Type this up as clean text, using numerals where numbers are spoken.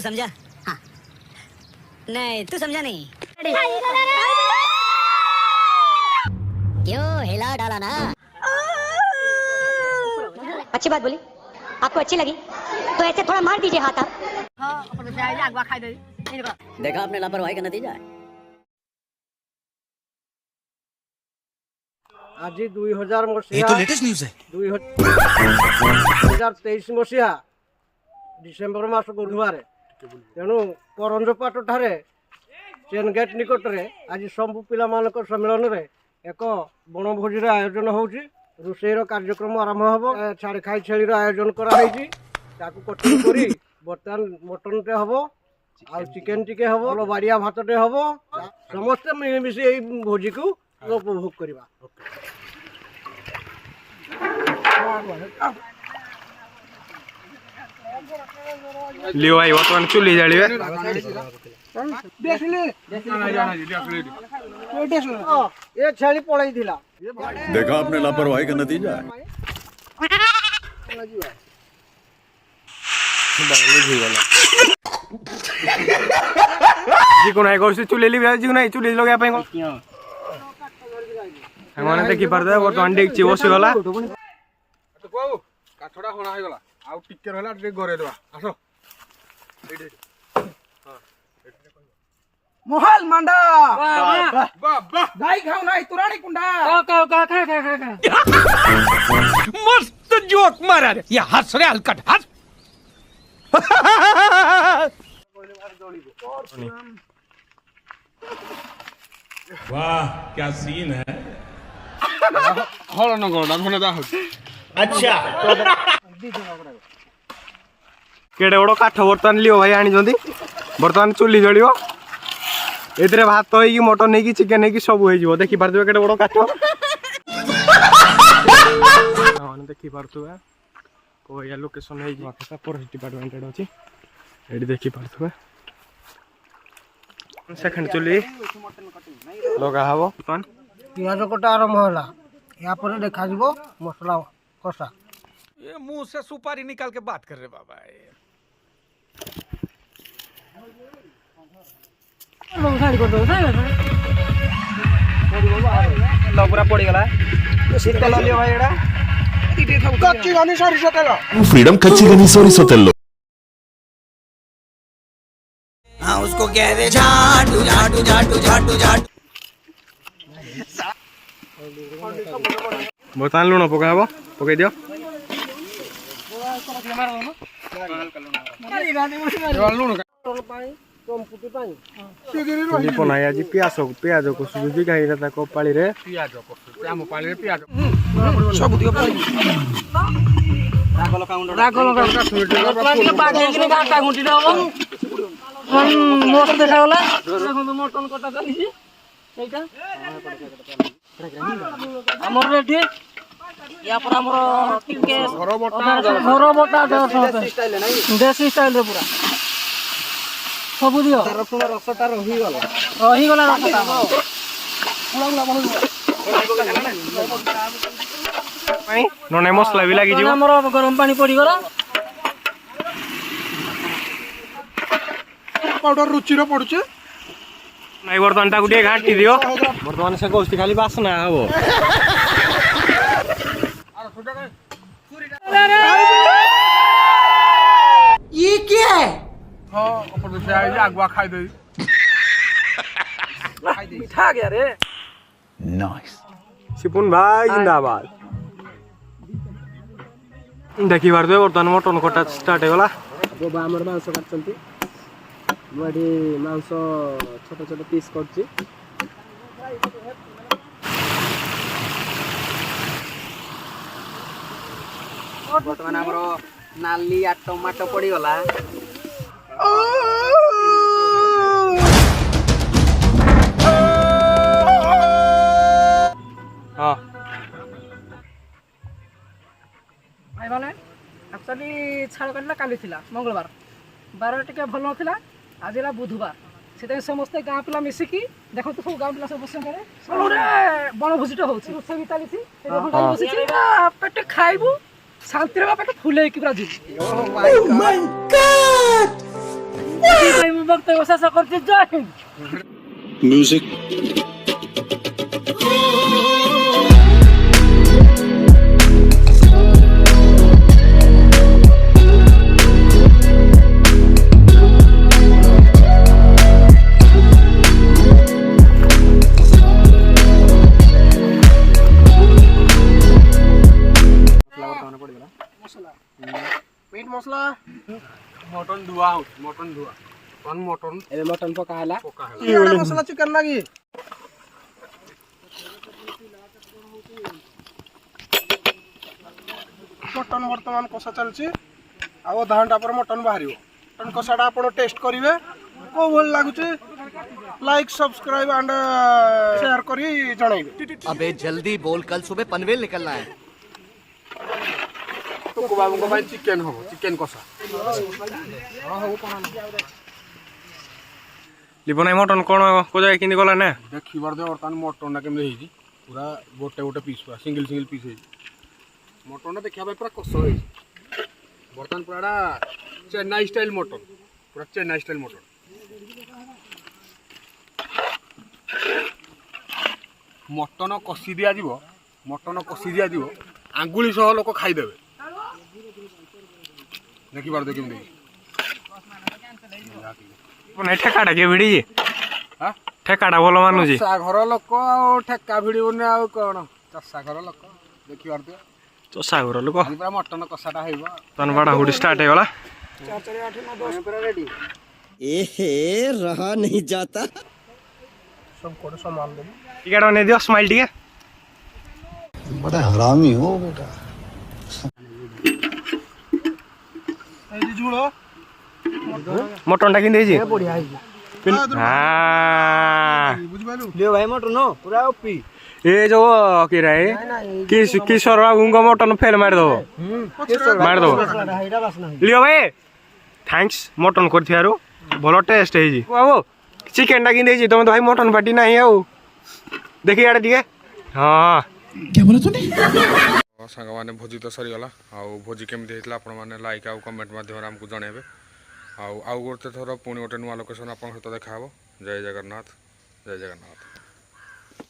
समझा? हाँ। नहीं तू समझा नहीं। क्यों हिला डाला ना? अच्छी बात बोली, आपको अच्छी लगी तो ऐसे थोड़ा मार दीजिए हाथ आप। देखा आपने लापरवाही का नतीजा है। आज 2000 ये तो लेटेस्ट न्यूज है। 2023 मसीहा डिसेम्बर मास गुरुवार तेणु करंजपाट ठारे चेन गेट निकट में आज सब पिला सम्मेलन में एक बनभोजी आयोजन होउची। रोषेईर कार्यक्रम आरंभ हम छाड़ खाई छेली आयोजन कराई कटिंग करी बर्तमान मटन टे हम आ चिकेन टिके हम बाड़िया भात टे हम समस्ते मिलमिशि यही भोजी को उपभोग करवा। लियो भाई वर्तमान चुली जालिए ये छेली पड़ई दिला। देखा आपने लापरवाही का नतीजा है। जी को नहीं कोई चुली ली जी नहीं चुली लोग यहाँ पे हमने देखी पड़ता है वर्तमान डेक्ची बसी गला तो को काठड़ा होना है गला आ टिके रहला टे गरे देबा आसो मोहल मांडा वाह वाह गाय खाओ नहीं तुरानी कुंडा का मस्त जोक मारा रे ये हंस रे हलकट हंस। वाह क्या सीन है। हल न गडा धने दा केड़े बड़ काठ बर्तमान लियो भाई आनी बर्तमान चुली जलियो एथरे भात होई मटन नहीं चिकेन नहीं सब हो देखी पारथुबे केड़े बड़ काठ माने देखी पारथुबे कोया लोकेशन है जी फॉरेस्ट डिपार्टमेंट अछि एडी देखी पारथुबे सेकंड चुली लगा हबो पियाज कटा आरंभ होला या पर देखा जीवो मसला कसा। ये मुंह से सुपारी निकाल के बात कर रहे बाबा। पूरा पड़ी गला शीतल लियो भाई एडा कच्ची गनी सरिष तेल फ्रीडम कच्ची गनी सोरिसो तेल। हाँ उसको कह दे झाटू झाटू झाटू झाटू झाटू। बर्तमान लुण पकाब पकई दियो पनाई आज पियाज पियाज को सुजुकी कहीं पाली रे पियाज को आम पाली रे पियाज सब दियो रागल मोटन देखा गला देखो मोटन कटा चली एटा हमर रेडी या पर हमर टिके घर बटा देसी स्टाइल रे पूरा सब दियो रसुण रसटा रही गला रसटा नने मसला भी लागी जीव हमर गरम पानी पड़ी गला पाउडर रुचि रे पडुचे नहीं बर्तमान टाकू टे घाटी दियो बर्तमान से गोस्ती खाली बासना हबो ये क्या है? हां ऊपर से आई आगवा खाई दे मिठा गया रे। नाइस। सिपुन भाई जिंदाबाद देखी पारथुबे बर्तमान मटन कटा स्टार्ट होगला बाबा हमर मांस काटचंती बड़ी मांस छोट छोट पीस करची बर्तमान हमरो नाली आ टमाटो पड़ी गला हां भाई माने एक्चुअली छाड़ करला काली थिला मंगलवार बार टिके भल नथिला आज ला बुधवार से समस्त गाँ पिला मिसिकी देखो तो सब गाँ पिला सब बस बनभोजी होची भी चली पेट खाइबू शांति पेट फुले कि पूरा जीव ମିଟ୍ ମସଲା ମଟନ ଧୁଆ ହଉଛି ମଟନ ଧୁଆ ମଟନ ଏବେ ମଟନ ପକା ହେଲା ପକା ହେଲା ମସଲା ଚିକେନ ଲାଗି ମଟନ ବର୍ତ୍ତମାନ କଷା ଚାଲିଛି ଆଉ ଅଧା ଘଣ୍ଟା ପରେ ମଟନ ବାହାରିବ ମଟନ କଷାଟା ଆପଣ ଟେଷ୍ଟ କରିବେ କୋଉ ଭଳି ଲାଗୁଛି ଲାଇକ୍ ସବସ୍କ୍ରାଇବ ଆଣ୍ଡ ସେୟାର କରି ଜଣାଇବେ अबे जल्दी बोल कल सुबह पनवेल निकलना है ଟୁକୁ ବାବୁଙ୍କ ପାଇଁ ଚିକେନ ହବ ଚିକେନ କଷା ଲିପନ ଭାଇ ମଟନ କ'ଣ କୋଉ ଜାଗା କେମିତି ଗଲା ନା ଦେଖିବାର ଦେ ବର୍ତ୍ତମାନ ମଟନଟା କେମିତି ହେଇଛି ପୁରା ଗୋଟେ ପିସ୍ ପୁରା ସିଙ୍ଗଲ ପିସ୍ ହେଇଛି ମଟନଟା ଦେଖିବା ପାଇଁ ପୁରା କଷ ହେଇଛି ବର୍ତ୍ତମାନ ପୁରା ଚେନ୍ନାଇ ଷ୍ଟାଇଲ ମଟନ ପୁରା ଚେନ୍ନାଇ ଷ୍ଟାଇଲ ମଟନ ମଟନ କଷି ଦିଆଯିବ ଆଙ୍ଗୁଳି ସହ ଲୋକ ଖାଇଦେବେ ଦେଖିପାରୁଛ କେମିତି ନାଇଁ ଠେକାଟା କିଏ ଭିଡ଼ିଛି ଠେକାଟା ଭଲ ମାନୁଛି ଚଷା ଘର ଲୋକ ଆଉ ଠେକା ଭିଡ଼ିବନି ଆଉ କ'ଣ ଚଷା ଘର ଲୋକ ଦେଖିପାରୁଥିବ ଚଷା ଘର ଲୋକ ଆଜି ପୁରା ମଟନ କଷାଟା ହେଇବ ତନ ବାଡ଼ା ହୁଡ଼ି ଷ୍ଟାର୍ଟ ହେଇଗଲା रहा नहीं जाता ଟିକେ ନେଇ ଦିଅ ସ୍ମାଇଲ୍ ଟିକେ बड़ा हरामी हो बेटा ଝୁଳ ମଟନଟା କେମିତି ହେଇଛି ବଢିଆ ହେଇଛି ବୁଝିପାରିଲୁ ଲିଓ ଭାଇ ମଟନ ପୁରା ଓପି ଏ ଯୋଉ କିରା କିଶୋର ବାବୁଙ୍କ ମଟନ ଫେଲ୍ ମାରିଦବ ଲିଓ ଭାଇ ଥ୍ୟାଙ୍କସ୍ ମଟନ କରିଥିବାରୁ ଭଲ ଟେଷ୍ଟ ହେଇଛି ବାବୁ ଚିକେନଟା କେମିତି ହେଇଛି ତମେ ତ ଭାଇ ମଟନ ପାଟି ନାହିଁ ଆଉ ଦେଖି ଆଡ଼େ ଟିକେ ହଁ ସାଙ୍ଗମାନେ ଭୋଜି ତ ସରିଗଲା ଆଉ ଭୋଜି କେମିତି ହେଇଥିଲା ଆପଣମାନେ ଲାଇକ୍ ଆଉ କମେଣ୍ଟ ମାଧ୍ୟମରେ ଆମକୁ ଜଣାଇବେ ଆଉ ଗୋଟେ ଥର ପୁଣି ଗୋଟେ ନୂଆ ଲୋକେସନ୍ ଆପଣଙ୍କ ସହିତ ଦେଖାହେବ ଜୟ ଜଗନ୍ନାଥ।